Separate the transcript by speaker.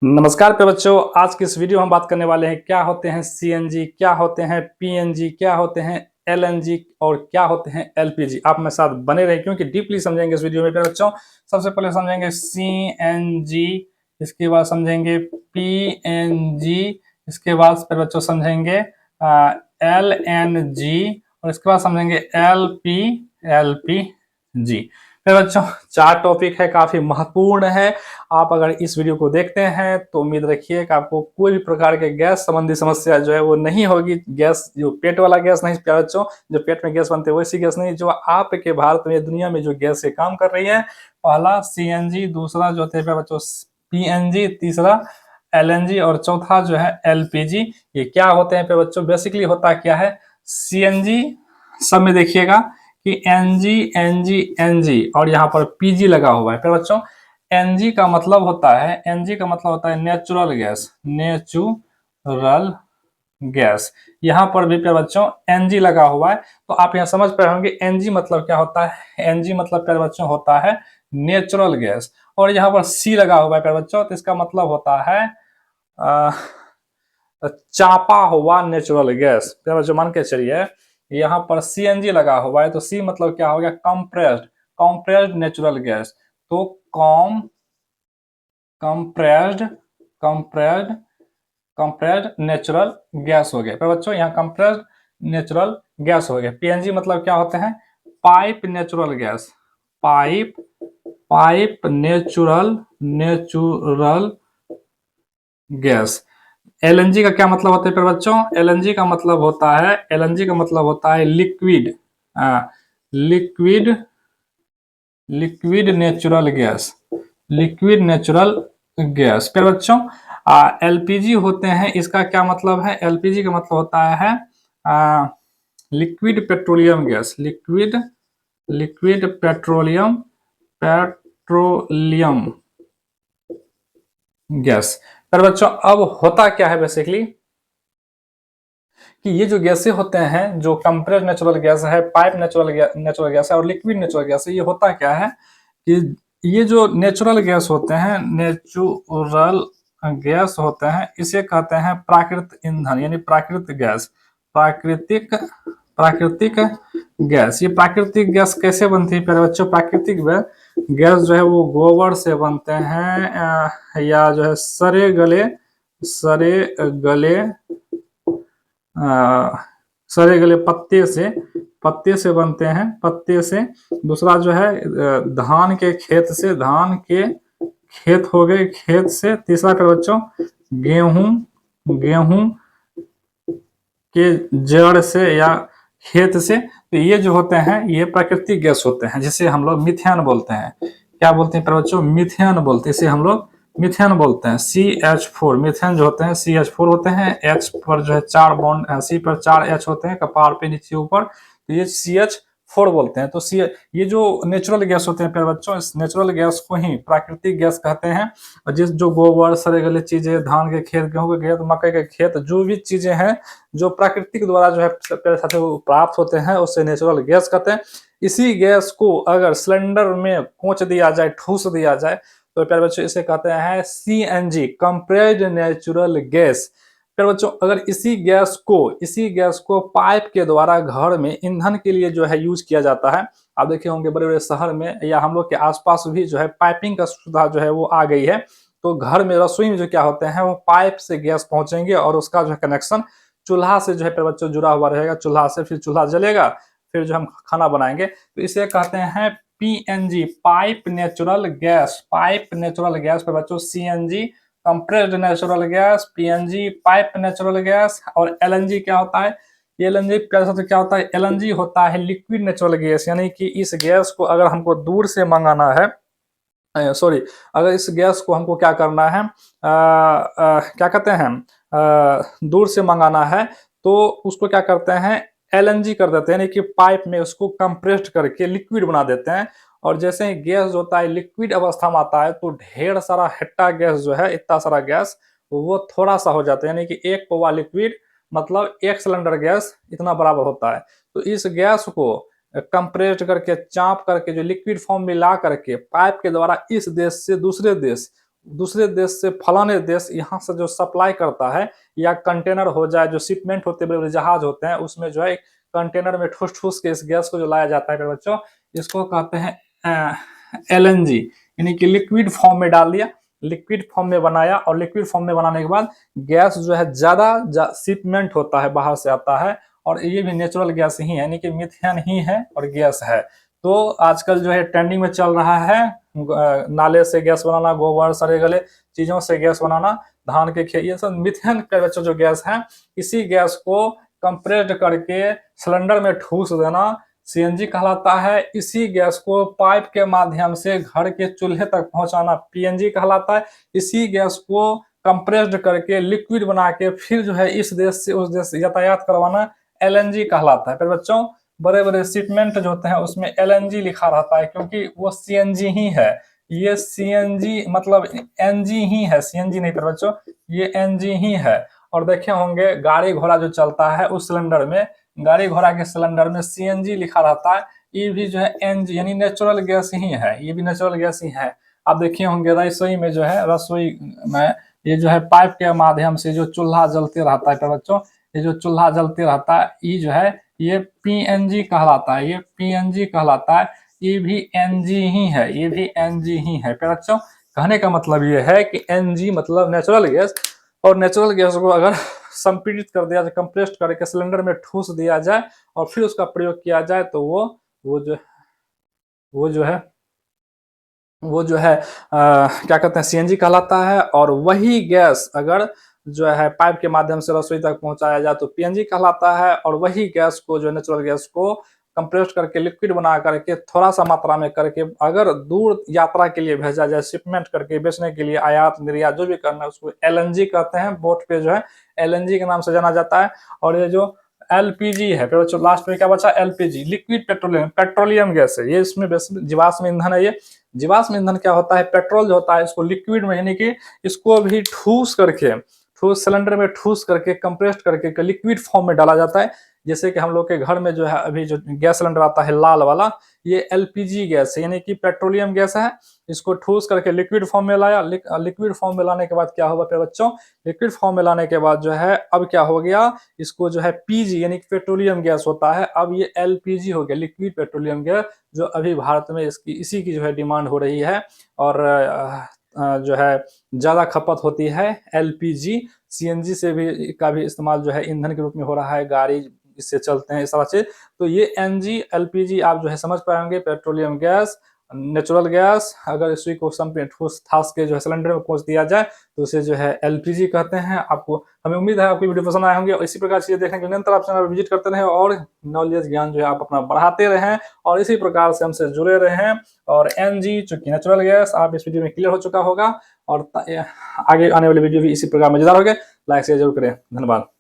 Speaker 1: नमस्कार प्रिय बच्चों। आज की इस वीडियो में हम बात करने वाले हैं क्या होते हैं सीएनजी, क्या होते हैं पीएनजी, क्या होते हैं एलएनजी और क्या होते हैं एलपीजी। आप मेरे साथ बने रहे क्योंकि डीपली समझेंगे इस वीडियो में प्रिय बच्चों। सबसे पहले समझेंगे सीएनजी, इसके बाद समझेंगे पीएनजी, इसके बाद प्रिय बच्चों समझेंगे एलएनजी और इसके बाद समझेंगे एलपीजी। मेरे बच्चों, चार टॉपिक है, काफी महत्वपूर्ण है। आप अगर इस वीडियो को देखते हैं तो उम्मीद रखिए कि आपको कोई भी प्रकार के गैस संबंधी समस्या जो है वो नहीं होगी। गैस जो पेट वाला गैस नहीं प्यारे बच्चों, जो पेट में गैस बनते हैं वैसी गैस नहीं, जो आपके भारत में दुनिया में जो गैस से काम कर रही है। पहला सीएनजी, दूसरा जो थे प्यारे बच्चों पीएनजी, तीसरा एलएनजी और चौथा जो है एलपीजी। ये क्या होते हैं प्यारे बच्चों? बेसिकली होता क्या है, सीएनजी सब में देखिएगा कि एनजी एनजी एनजी और यहाँ पर पीजी लगा हुआ है। फिर बच्चों एनजी का मतलब होता है, एनजी का मतलब होता है नेचुरल गैस, नेचुरल गैस। यहाँ पर भी प्यारे बच्चों एनजी लगा हुआ है, तो आप यहाँ समझ पाए होंगे एनजी मतलब क्या होता है। एनजी मतलब प्यारे बच्चों होता है नेचुरल गैस। और यहाँ पर सी लगा हुआ है प्यारे बच्चों, तो इसका मतलब होता है चापा हुआ नेचुरल गैस। प्यारे बच्चों मान के चलिए यहाँ पर सीएनजी लगा हुआ है, तो सी मतलब क्या हो गया, कंप्रेस्ड, कंप्रेस्ड नेचुरल गैस। तो compressed compressed compressed natural gas हो गया। पर बच्चों यहाँ कंप्रेस्ड नेचुरल गैस हो गया। पीएनजी मतलब क्या होते हैं, pipe natural gas, pipe pipe natural gas. LNG का क्या मतलब होता है पर बच्चों? एलएनजी का मतलब होता है, एलएनजी का मतलब होता है liquid, liquid liquid natural gas, liquid natural gas. फिर बच्चों एलपीजी होते हैं, इसका क्या मतलब है? एलपीजी का मतलब होता है liquid petroleum gas, liquid liquid petroleum gas. पर बच्चों अब होता क्या है बेसिकली कि ये जो गैसें होते हैं, जो कंप्रेस्ड नेचुरल गैस है, पाइप नेचुरल गैस है और लिक्विड नेचुरल गैस है, ये होता क्या है कि ये जो नेचुरल गैस होते हैं, नेचुरल गैस होते हैं, इसे कहते हैं प्राकृतिक ईंधन यानी प्राकृतिक गैस, प्राकृतिक प्राकृतिक गैस। ये प्राकृतिक गैस कैसे बनती है प्यारे बच्चों? प्राकृतिक गैस जो है वो गोबर से बनते हैं या जो है सड़े गले पत्ते से बनते हैं, पत्ते से। दूसरा जो है धान के खेत से, धान के खेत हो गए, खेत से। तीसरा कर बच्चों गेहूं के जड़ से या खेत से। तो ये जो होते हैं ये प्राकृतिक गैस होते हैं, जिसे हम लोग मीथेन बोलते हैं। क्या बोलते हैं बच्चों? मीथेन बोलते हैं, इसे हम लोग मीथेन बोलते हैं। CH4 मीथेन जो होते हैं CH4 होते हैं। H पर जो है 4 बॉन्ड, C पर 4 H होते हैं, कपार पे नीचे ऊपर, तो ये CH4 बोलते हैं। तो ये जो नेचुरल गैस होते हैं प्यारे बच्चों, इस नेचुरल गैस को ही प्राकृतिक गैस कहते हैं। और जिस जो गोबर, सड़े गले चीजें, धान के खेत, गेहूं के खेत, मकई के खेत, जो भी चीजें हैं जो प्राकृतिक द्वारा जो है प्राप्त होते हैं, उसे नेचुरल गैस कहते हैं। इसी गैस को अगर सिलेंडर में खोच दिया जाए, ठूस दिया जाए, तो प्यारे बच्चों इसे कहते हैं सीएनजी, कंप्रेस्ड नेचुरल गैस। प्यारे बच्चों अगर इसी गैस को पाइप के द्वारा घर में ईंधन के लिए जो है यूज किया जाता है। आप देखे होंगे बड़े बड़े शहर में या हम लोग के आसपास भी जो है पाइपिंग का सुविधा जो है वो आ गई है। तो घर में, रसोई में जो क्या होते हैं वो पाइप से गैस पहुंचेंगे और उसका जो है कनेक्शन चूल्हा से जो है प्यारे बच्चों जुड़ा हुआ रहेगा। चूल्हा से फिर चूल्हा जलेगा, फिर जो हम खाना बनाएंगे। तो इसे कहते हैं PNG, pipe natural gas, pipe natural gas पे बच्चों CNG compressed natural gas, PNG pipe natural gas और एलएनजी क्या होता है? एलएनजी क्या होता है? एलएनजी होता है लिक्विड नेचुरल गैस, यानी कि इस गैस को अगर हमको दूर से मंगाना है, सॉरी, अगर इस गैस को हमको क्या करना है, क्या कहते हैं, दूर से मंगाना है, तो उसको क्या करते हैं, एलएनजी कर देते हैं, यानी कि पाइप में उसको कंप्रेस्ड करके लिक्विड बना देते हैं। और जैसे ही गैस जो होता है लिक्विड अवस्था में आता है, तो ढेर सारा हेट्टा गैस जो है, इतना सारा गैस वो थोड़ा सा हो जाता है, यानी कि एक पौवा लिक्विड मतलब एक सिलेंडर गैस इतना बराबर होता है। तो इस गैस को कंप्रेस्ड करके, चाप करके, जो लिक्विड फॉर्म में ला करके पाइप के द्वारा इस देश से दूसरे देश दूसरे देश से फलाने देश यहाँ से जो सप्लाई करता है, या कंटेनर हो जाए, जो शिपमेंट होते हैं, बड़े बड़े जहाज होते हैं, उसमें जो है एक कंटेनर में ठूस ठूस के इस गैस को जो लाया जाता है मेरे बच्चों, इसको कहते हैं LNG, यानी कि लिक्विड फॉर्म में डाल दिया, लिक्विड फॉर्म में बनाया, और लिक्विड फॉर्म में बनाने के बाद गैस जो है ज्यादा शिपमेंट होता है, बाहर से आता है, और ये भी नेचुरल गैस ही है, यानी कि मीथेन ही है और गैस है। तो आजकल जो है ट्रेंडिंग में चल रहा है नाले से गैस बनाना, गोबर सड़े गले चीजों से गैस बनाना, धान के खेत, ये सब मीथेन का बच्चों जो गैस है, इसी गैस को कंप्रेस्ड करके सिलेंडर में ठूस देना CNG कहलाता है। इसी गैस को पाइप के माध्यम से घर के चूल्हे तक पहुंचाना PNG कहलाता है। इसी गैस को कंप्रेस्ड करके लिक्विड बना के फिर जो है इस देश से उस देश यातायात करवाना LNG कहलाता है। फिर बच्चों बड़े बड़े शिपमेंट जो होते हैं उसमें LNG लिखा रहता है, क्योंकि वो CNG ही है। ये CNG मतलब NG ही है, CNG नहीं पर बच्चों, ये NG ही है। और देखे होंगे गाड़ी घोड़ा जो चलता है उस सिलेंडर में, गाड़ी घोड़ा के सिलेंडर में CNG लिखा रहता है, ये भी जो है NG यानी नेचुरल गैस ही है, ये भी नेचुरल गैस ही है। आप देखे होंगे रसोई में जो है, रसोई में ये जो है पाइप के माध्यम से जो चूल्हा जलते रहता है बच्चों, ये जो चूल्हा जलते रहता है, ये जो है ये PNG कहलाता है, ये PNG कहलाता है, ये भी NG ही है, ये भी NG ही है। फिर बच्चों कहने का मतलब ये है कि NG मतलब नेचुरल गैस, और नेचुरल गैस को अगर संपीड़ित कर दिया जाए, कंप्रेस्ड करके सिलेंडर में ठूस दिया जाए और फिर उसका प्रयोग किया जाए, तो वो जो वो जो है वो जो है क्या कहते हैं CNG कहलाता है। और वही गैस अगर जो है पाइप के माध्यम से रसोई तक पहुंचाया जाए तो PNG कहलाता है। और वही गैस को जो नेचुरल गैस को कंप्रेस करके लिक्विड बना करके थोड़ा सा मात्रा में करके अगर दूर यात्रा के लिए भेजा जाए, शिपमेंट करके बेचने के लिए, आयात निर्यात जो भी करना है, उसको LNG कहते हैं। बोट पे जो है LNG के नाम से जाना जाता है। और ये जो LPG है, फिर लास्ट में क्या बचा, LPG लिक्विड पेट्रोलियम गैस है, ये इसमें जीवाश्म ईंधन है। ये जीवाश्म ईंधन क्या होता है, पेट्रोल जो होता है इसको लिक्विड में, यानी कि इसको भी ठूस करके, ठूस सिलेंडर में ठूस करके कंप्रेस्ड करके लिक्विड फॉर्म में डाला जाता है। जैसे कि हम लोग के घर में जो है अभी जो गैस सिलेंडर आता है लाल वाला, ये LPG गैस है, यानी कि पेट्रोलियम गैस है। इसको ठूस करके लिक्विड फॉर्म में लाया, लिक्विड फॉर्म में लाने के बाद क्या होगा फिर बच्चों, लिक्विड फॉर्म में लाने के बाद जो है अब क्या हो गया, इसको जो है PG यानी कि पेट्रोलियम गैस होता है, अब ये LPG हो गया, लिक्विड पेट्रोलियम गैस, जो अभी भारत में इसकी इसी की जो है डिमांड हो रही है। और जो है ज्यादा खपत होती है LPG। CNG से भी का भी इस्तेमाल जो है ईंधन के रूप में हो रहा है, गाड़ी इससे चलते हैं, इस तरह से। तो ये NG LPG आप जो है समझ पाएंगे, पेट्रोलियम गैस, नेचुरल गैस, अगर इसी को ठूस ठास के जो है सिलेंडर में पहुंच दिया जाए तो उसे जो है LPG कहते हैं। आपको, हमें उम्मीद है आपकी वीडियो पसंद आए होंगे, और इसी प्रकार चीजें देखने के लिए निरंतर आप चैनल विजिट करते रहें और नॉलेज ज्ञान जो है आप अपना बढ़ाते रहें, और इसी प्रकार से हमसे जुड़े रहें। और NG चूंकि नेचुरल गैस आप इस वीडियो में क्लियर हो चुका होगा, और आगे आने वाली वीडियो भी इसी प्रकार मजेदार होंगे। लाइक शेयर जरूर करें, धन्यवाद।